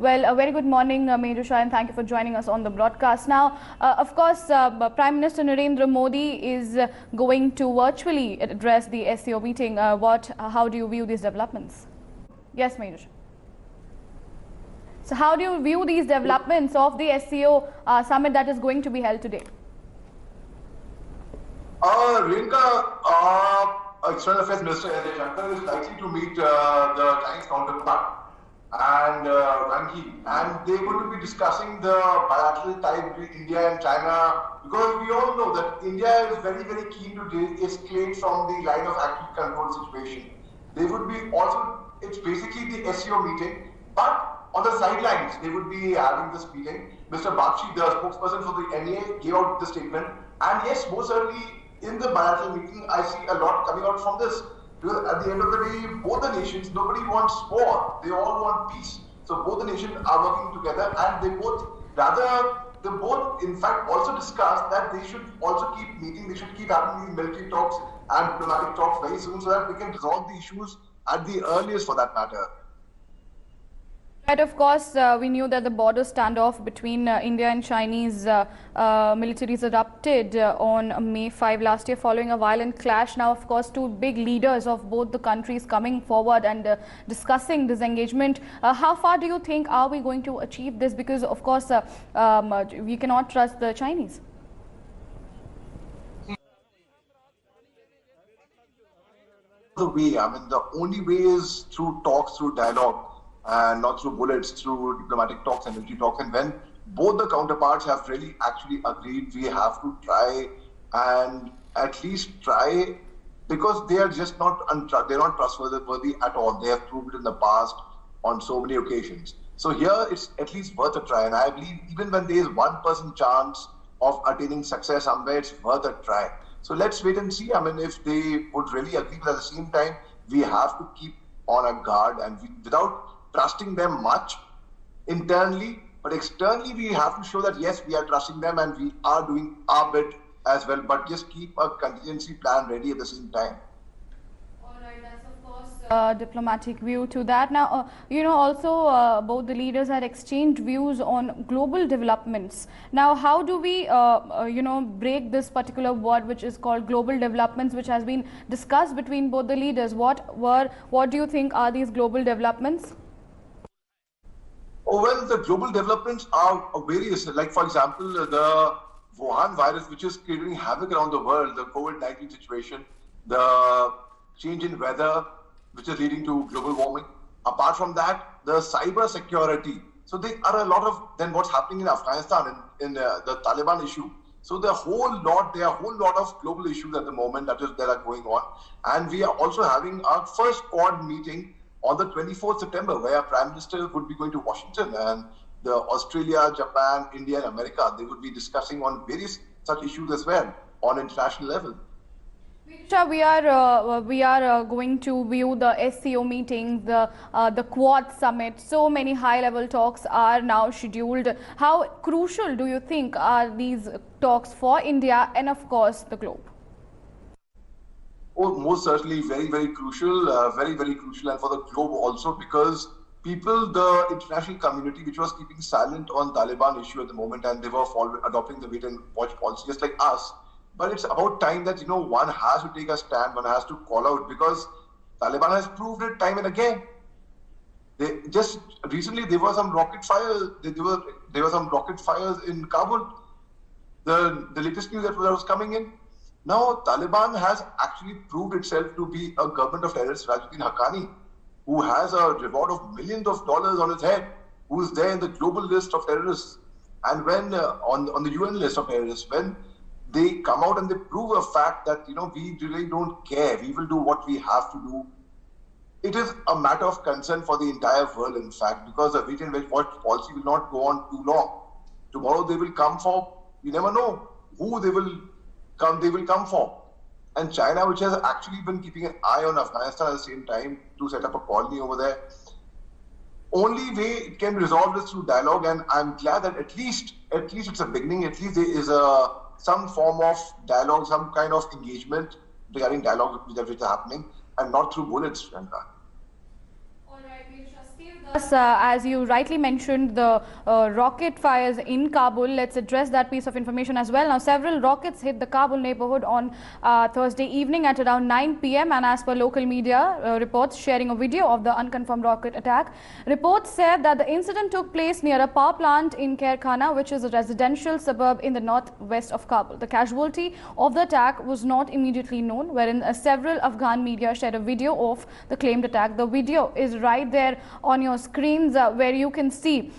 Well, a very good morning, Major Shah, and thank you for joining us on the broadcast. Now, of course, Prime Minister Narendra Modi is going to virtually address the SCO meeting. How do you view these developments? Yes, Major Shah. So, how do you view these developments of the SCO summit that is going to be held today? Rinka, External Affairs Minister S. Jaishankar is likely to meet the Chinese counterpart and Wang Yi, and they're going to be discussing the bilateral tie between India and China, because we all know that India is very, very keen to de-escalate from the line of active control situation. They would be also, it's basically the SCO meeting, but on the sidelines, they would be having this meeting. Mr. Bakshi, the spokesperson for the NEA, gave out the statement, and yes, most certainly in the bilateral meeting, I see a lot coming out from this. Because at the end of the day, both the nations, nobody wants war. They all want peace. So both the nations are working together, and they both, in fact, also discussed that they should also keep meeting. They should keep having these military talks and diplomatic talks very soon, so that we can resolve the issues at the earliest, for that matter. Right, of course, we knew that the border standoff between India and Chinese militaries erupted on May 5 last year following a violent clash. Now, of course, two big leaders of both the countries coming forward and discussing this engagement. How far do you think are we going to achieve this? Because, of course, we cannot trust the Chinese. The only way is through talks, through dialogue, and not through bullets, through diplomatic talks and military talks. And when both the counterparts have really actually agreed, we have to try and at least try, because they are just not they're not trustworthy at all. They have proved it in the past on so many occasions. So here it's at least worth a try. And I believe even when there is 1% chance of attaining success somewhere, it's worth a try. So let's wait and see. If they would really agree, but at the same time, we have to keep on our guard, and without trusting them much internally, but externally we have to show that yes, we are trusting them and we are doing our bit as well, but just keep a contingency plan ready at the same time. All right, that's of course a diplomatic view to that. Now, also both the leaders had exchanged views on global developments. Now, how do we, break this particular word which is called global developments, which has been discussed between both the leaders? What do you think are these global developments? Oh, well, the global developments are various. Like, for example, the Wuhan virus, which is creating havoc around the world, the COVID-19 situation, the change in weather, which is leading to global warming. Apart from that, the cyber security. So there are a lot of, then what's happening in Afghanistan, in the Taliban issue. So there are a whole lot of global issues at the moment that are going on. And we are also having our first Quad meeting on the 24th September, where our Prime Minister would be going to Washington, and the Australia, Japan, India, and America, they would be discussing on various such issues as well on international level. We are going to view the SCO meeting, the Quad summit. So many high-level talks are now scheduled. How crucial do you think are these talks for India and, of course, the globe? Oh, most certainly very, very crucial, very, very crucial, and for the globe also, because the international community, which was keeping silent on Taliban issue at the moment, and they were adopting the wait and watch policy, just like us. But it's about time that, one has to take a stand, one has to call out, because Taliban has proved it time and again. Just recently, there were some rocket fires. There were some rocket fires in Kabul. The latest news that was coming in. Now, Taliban has actually proved itself to be a government of terrorists, Rajuddin Haqqani, who has a reward of millions of dollars on his head, who is there in the global list of terrorists. And when on the UN list of terrorists, when they come out and they prove a fact that, we really don't care, we will do what we have to do, it is a matter of concern for the entire world, in fact, because the wait and watch policy will not go on too long. Tomorrow they will come for, you never know who they will come for. And China, which has actually been keeping an eye on Afghanistan at the same time to set up a colony over there, only way it can resolve this through dialogue. And I'm glad that at least it's a beginning. At least there is some form of dialogue, some kind of engagement regarding dialogue which is happening, and not through bullets, Priyanka. All right, we shall still Plus, as you rightly mentioned, the rocket fires in Kabul. Let's address that piece of information as well. Now, several rockets hit the Kabul neighborhood on Thursday evening at around 9 p.m. And as per local media reports sharing a video of the unconfirmed rocket attack, reports said that the incident took place near a power plant in Khair Khana, which is a residential suburb in the northwest of Kabul. The casualty of the attack was not immediately known, wherein several Afghan media shared a video of the claimed attack. The video is right there on your screens where you can see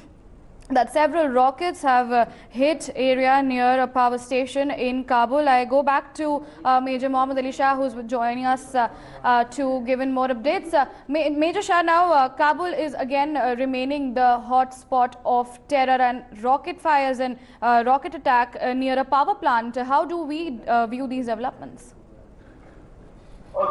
that several rockets have hit area near a power station in Kabul. I go back to Major Mohammad Ali Shah, who's joining us to give in more updates. Major Shah, now Kabul is again remaining the hot spot of terror and rocket fires and rocket attack near a power plant. How do we view these developments?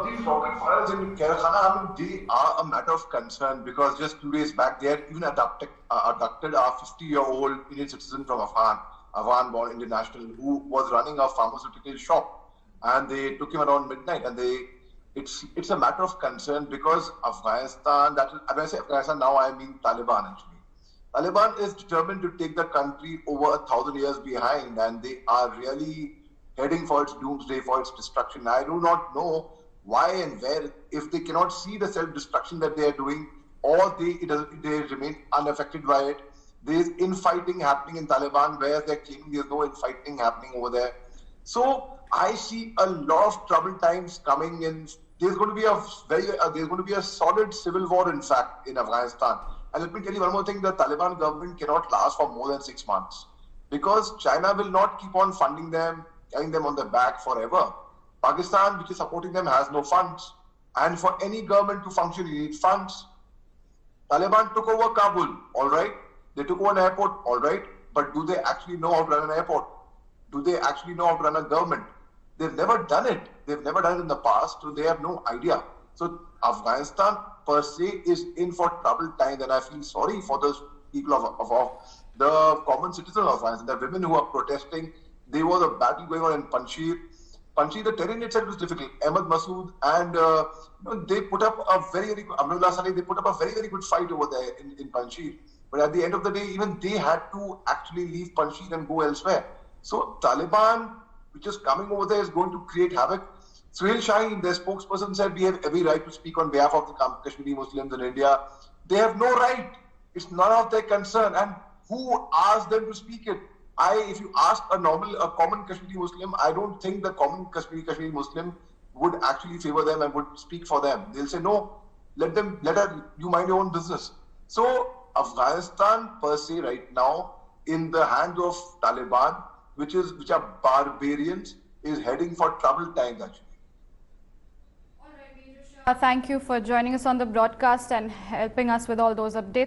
These rocket fires in Khair Khana, I mean, they are a matter of concern because just 2 days back, they had even abducted a 50-year-old Indian citizen from Afghan born Indian national, who was running a pharmaceutical shop, and they took him around midnight. And it's a matter of concern because Afghanistan, when I say Afghanistan now, I mean Taliban actually. Taliban is determined to take the country over 1,000 years behind, and they are really heading for its doomsday, for its destruction. I do not know why and where, if they cannot see the self-destruction that they are doing, or they remain unaffected by it. There is infighting happening in Taliban where they're claiming there's no infighting happening over there. So I see a lot of troubled times coming in. There's going to be a solid civil war, in fact, in Afghanistan. And let me tell you one more thing: the Taliban government cannot last for more than 6 months because China will not keep on funding them, carrying them on their back forever. Pakistan, which is supporting them, has no funds. And for any government to function, you need funds. Taliban took over Kabul, all right. They took over an airport, all right. But do they actually know how to run an airport? Do they actually know how to run a government? They've never done it. They've never done it in the past, so they have no idea. So Afghanistan per se is in for troubled times, and I feel sorry for those people of the common citizens of Afghanistan, the women who are protesting. There was a battle going on in Panjshir. The terrain itself is difficult. Ahmad Masood and they put up a very good fight over there in Panjshir. But at the end of the day, even they had to actually leave Panjshir and go elsewhere. So Taliban, which is coming over there, is going to create havoc. Suhail Shaheen, their spokesperson, said we have every right to speak on behalf of the Kashmiri Muslims in India. They have no right. It's none of their concern. And who asked them to speak it? If you ask a common Kashmiri Muslim, I don't think the common Kashmiri Muslim would actually favor them and would speak for them. They'll say, no, you mind your own business. So Afghanistan per se right now, in the hands of Taliban, which are barbarians, is heading for troubled times actually. All right, Major Shah, thank you for joining us on the broadcast and helping us with all those updates.